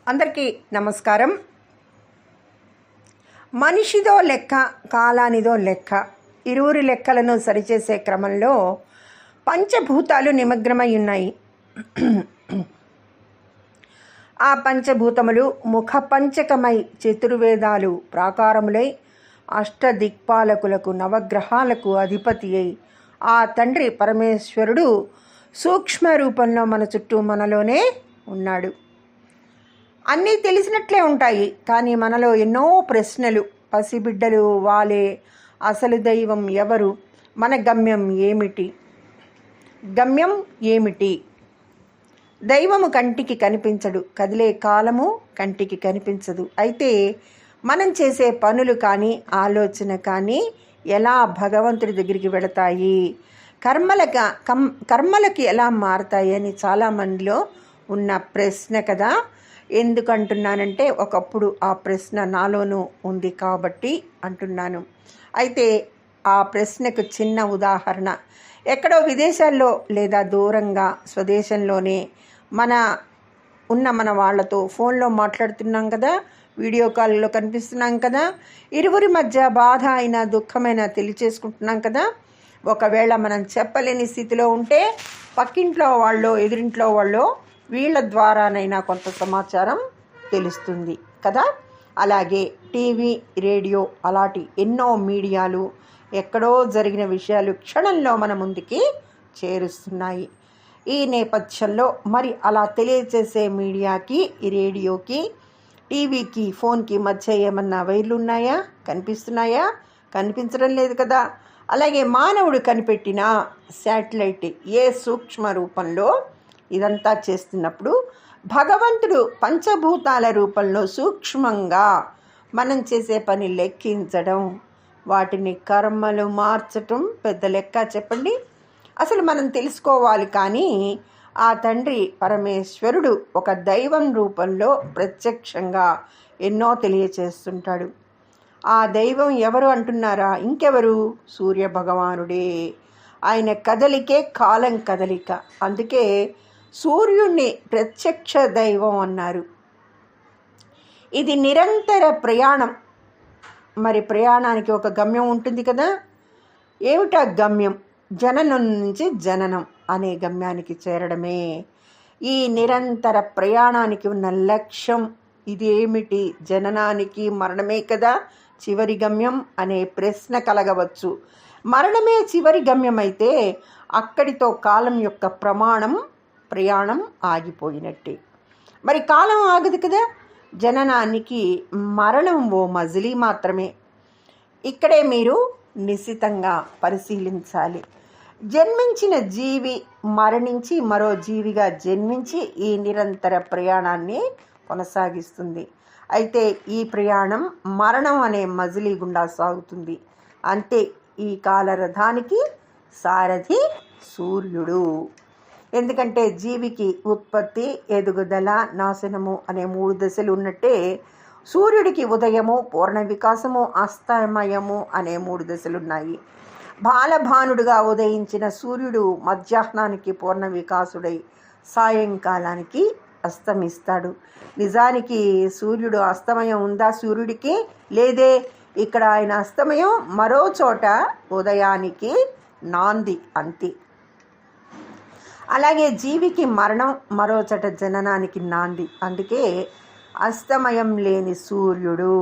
అందరికీ నమస్కారం. మనిషిదో లెక్క, కాలానిదో లెక్క. ఇరువురి లెక్కలను సరిచేసే క్రమంలో పంచభూతాలు నిమగ్నమై ఉన్నాయి. ఆ పంచభూతములు ముఖ పంచకమై చతుర్వేదాలు ప్రాకారములై అష్టదిక్పాలకులకు నవగ్రహాలకు అధిపతి అయి ఆ తండ్రి పరమేశ్వరుడు సూక్ష్మ రూపంలో మన చుట్టూ మనలోనే ఉన్నాడు. అన్నీ తెలిసినట్లే ఉంటాయి, కానీ మనలో ఎన్నో ప్రశ్నలు. పసిబిడ్డలు వాలే అసలు దైవం ఎవరు? మన గమ్యం ఏమిటి? గమ్యం ఏమిటి? దైవము కంటికి కనిపించడు, కదిలే కాలము కంటికి కనిపించదు. అయితే మనం చేసే పనులు కానీ ఆలోచన కానీ ఎలా భగవంతుడి దగ్గరికి వెళతాయి, కర్మలకి ఎలా మారతాయి అని చాలామందిలో ఉన్న ప్రశ్న కదా. ఎందుకంటున్నానంటే ఒకప్పుడు ఆ ప్రశ్న నాలోనూ ఉంది కాబట్టి అంటున్నాను. అయితే ఆ ప్రశ్నకు చిన్న ఉదాహరణ. ఎక్కడో విదేశాల్లో లేదా దూరంగా స్వదేశంలోనే మన వాళ్ళతో ఫోన్లో మాట్లాడుతున్నాం కదా, వీడియో కాల్లో కనిపిస్తున్నాం కదా, ఇరువురి మధ్య బాధ అయినా దుఃఖమైనా తెలియచేసుకుంటున్నాం కదా. ఒకవేళ మనం చెప్పలేని స్థితిలో ఉంటే పక్కింట్లో వాళ్ళు ఎదురింట్లో వాళ్ళు వీళ్ళ ద్వారానైనా కొంత సమాచారం తెలుస్తుంది కదా. అలాగే టీవీ, రేడియో అలాంటి ఎన్నో మీడియాలు ఎక్కడో జరిగిన విషయాలు క్షణంలో మన ముందుకి చేరుస్తున్నాయి. ఈ నేపథ్యంలో మరి అలా తెలియచేసే మీడియాకి, ఈ రేడియోకి, టీవీకి, ఫోన్కి మధ్య ఏమన్నా వైర్లు ఉన్నాయా? కనిపిస్తున్నాయా? కనిపించడం లేదు కదా. అలాగే మానవుడు కనిపెట్టిన శాటిలైట్ ఏ సూక్ష్మ రూపంలో ఇదంతా చేస్తున్నప్పుడు భగవంతుడు పంచభూతాల రూపంలో సూక్ష్మంగా మనం చేసే పని లెక్కించడం, వాటిని కర్మలు మార్చటం పెద్ద లెక్క చెప్పండి. అసలు మనం తెలుసుకోవాలి. కానీ ఆ తండ్రి పరమేశ్వరుడు ఒక దైవం రూపంలో ప్రత్యక్షంగా ఎన్నో తెలియచేస్తుంటాడు. ఆ దైవం ఎవరు అంటున్నారా? ఇంకెవరు? సూర్య భగవానుడే. ఆయన కదలికే కాలం కదలిక. అందుకే సూర్యుణ్ణి ప్రత్యక్ష దైవం అన్నారు. ఇది నిరంతర ప్రయాణం. మరి ప్రయాణానికి ఒక గమ్యం ఉంటుంది కదా. ఏమిటా గమ్యం? జననం నుంచి జననం అనే గమ్యానికి చేరడమే. ఈ నిరంతర ప్రయాణానికి ఉన్న లక్ష్యం ఇదేమిటి? జననానికి మరణమే కదా చివరి గమ్యం అనే ప్రశ్న కలగవచ్చు. మరణమే చివరి గమ్యం అయితే అక్కడితో కాలం యొక్క ప్రయాణం ఆగిపోయినట్టే. మరి కాలం ఆగదు కదా. జననానికి మరణం ఓ మజిలీ మాత్రమే. ఇక్కడే మీరు నిశితంగా పరిశీలించాలి. జన్మించిన జీవి మరణించి మరో జీవిగా జన్మించి ఈ నిరంతర ప్రయాణాన్ని కొనసాగిస్తుంది. అయితే ఈ ప్రయాణం మరణం అనే మజిలీ గుండా సాగుతుంది. అంతే. ఈ కాలరథానికి సారథి సూర్యుడు. ఎందుకంటే జీవికి ఉత్పత్తి, ఎదుగుదల, నాశనము అనే 3 దశలు ఉన్నట్టే సూర్యుడికి ఉదయము, పూర్ణ వికాసము, అస్తమయము అనే 3 దశలున్నాయి. బాలభానుడుగా ఉదయించిన సూర్యుడు మధ్యాహ్నానికి పూర్ణ వికాసుడై సాయంకాలానికి అస్తమిస్తాడు. నిజానికి సూర్యుడు అస్తమయం ఉందా సూర్యుడికి? లేదే. ఇక్కడ ఆయన అస్తమయం మరో చోట ఉదయానికి నాంది, అంతే. అలాగే జీవికి మరణం మరో చోట జననానికి నాంది. అందుకే అస్తమయం లేని సూర్యుడు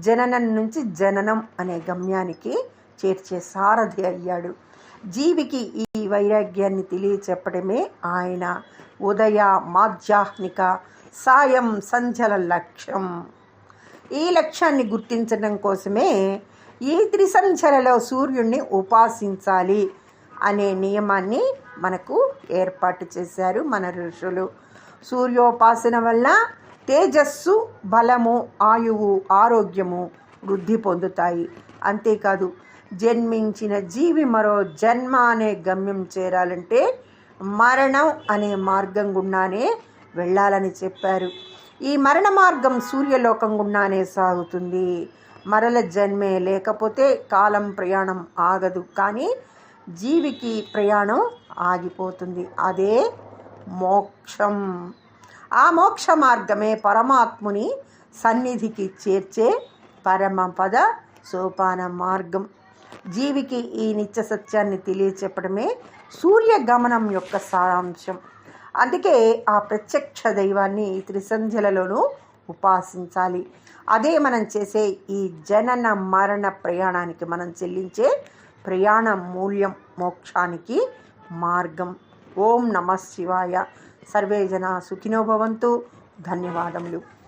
జననం నుంచి జననం అనే గమ్యానికి చేర్చే సారథి అయ్యాడు. జీవికి ఈ వైరాగ్యాన్ని తెలియచెప్పడమే ఆయన ఉదయ, మాధ్యాహ్నిక, సాయం, సంధ్యల లక్ష్యం. ఈ లక్ష్యాన్ని గుర్తించడం కోసమే ఈ త్రిసంధ్యలలో సూర్యుడిని ఉపాసించాలి అనే నియమాన్ని మనకు ఏర్పాటు చేశారు మన ఋషులు. సూర్యోపాసన వల్ల తేజస్సు, బలము, ఆయువు, ఆరోగ్యము వృద్ధి పొందుతాయి. అంతేకాదు జన్మించిన జీవి మరో జన్మ అనే గమ్యం చేరాలంటే మరణం అనే మార్గం గుండానే వెళ్ళాలని చెప్పారు. ఈ మరణ మార్గం సూర్యలోకం గుండానే సాగుతుంది. మరల జన్మే లేకపోతే కాలం ప్రయాణం ఆగదు, కానీ జీవికి ప్రయాణం ఆగిపోతుంది. అదే మోక్షం. ఆ మోక్ష మార్గమే పరమాత్ముని సన్నిధికి చేర్చే పరమపద సోపాన మార్గం. జీవికి ఈ నిత్య సత్యాన్ని తెలియచెప్పడమే సూర్యగమనం యొక్క సారాంశం. అందుకే ఆ ప్రత్యక్ష దైవాన్ని త్రిసంధ్యలలోనూ ఉపాసించాలి. అదే మనం చేసే ఈ జనన మరణ ప్రయాణానికి మనం చెల్లించే ప్రయాణ మూల్యం, మోక్షానికి మార్గం. ఓం నమః శివాయ. సర్వే జనా సుఖినో భవంతు. ధన్యవాదములు.